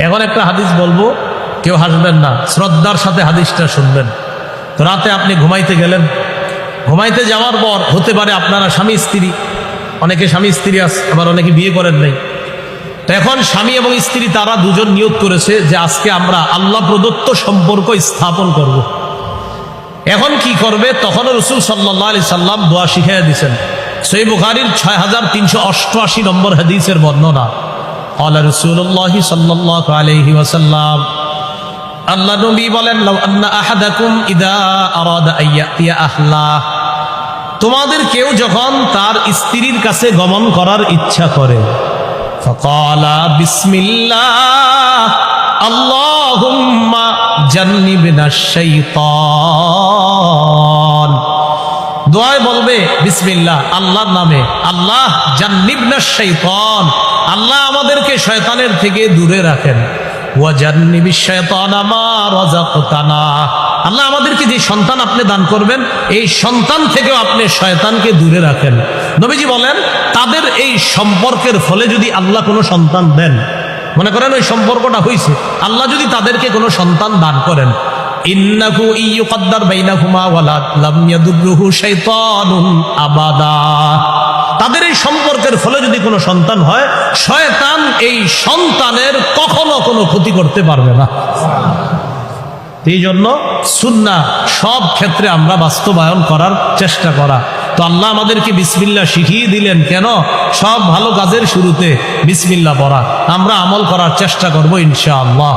এখন একটা হাদিস বলবো, কেউ হাসবেন না, শ্রদ্ধার সাথে হাদিসটা শুনবেন। তো রাতে আপনি ঘুমাইতে গেলেন, ঘুমাইতে যাওয়ার পর হতে পারে আপনারা স্বামী স্ত্রী, অনেকে স্বামী স্ত্রী আছে, আবার অনেকে বিয়ে করেন নাই। তো এখন স্বামী এবং স্ত্রী তারা দুজন নিয়ত করেছে যে আজকে আমরা আল্লাহ প্রদত্ত সম্পর্ক স্থাপন করব। এখন কি করবে? তখন রাসূল সাল্লাল্লাহু আলাইহি সাল্লাম দোয়া শিখাইয়া দিয়েছেন। সহিহ বুখারীর ৬,৩৮৮ নম্বর হাদিসের বর্ণনা। ক্বালা রাসূলুল্লাহ সাল্লাল্লাহু আলাইহি ওয়াসাল্লাম, আল্লাহ নবী বলেন, লাউ আন্না আহাদাকুম ইযা আরাদা আইয়াতিয়া আহলা, তোমাদের কেউ যখন তার স্ত্রীর কাছে গমন করার ইচ্ছা করে, ফাকালা বিসমিল্লাহ আল্লাহুম্মা জান্নিবনাশ শাইতান, দোয়ায় বলবে বিসমিল্লাহ, আল্লাহর নামে, আল্লাহ জান্নিবনাশ শাইতান, আল্লাহ আমাদেরকে শয়তানের থেকে দূরে রাখেন, ওয়া জান্নিবিশ শাইতানা মা রাযাকতানা, আল্লাহ আমাদেরকে যে সন্তান আপনি দান করবেন এই সন্তান থেকেও আপনি শয়তানকে দূরে রাখেন। নবীজি বলেন, তাদের এই সম্পর্কের ফলে যদি আল্লাহ কোনো সন্তান দেন, মনে করেন ওই সম্পর্কটা হয়েছে, আল্লাহ যদি তাদেরকে কোনো সন্তান দান করেন, ইন্নাহু ইয়ুকদ্দার বাইনাহুমা ওয়ালাদ লাম ইয়াদুররুহু শাইতানুন আবাদা, তাদের এই সম্পর্কের ফলে যদি কোনো সন্তান হয়, শয়তান এই সন্তানের কখনো কোনো ক্ষতি করতে পারবে না। এই জন্য সুন্নাহ সব ক্ষেত্রে আমরা বাস্তবায়ন করার চেষ্টা করা। তো আল্লাহ আমাদেরকে বিসমিল্লাহ শিখিয়ে দিলেন কেন? সব ভালো কাজের শুরুতে বিসমিল্লাহ পড়া। আমরা আমল করার চেষ্টা করব ইনশাআল্লাহ।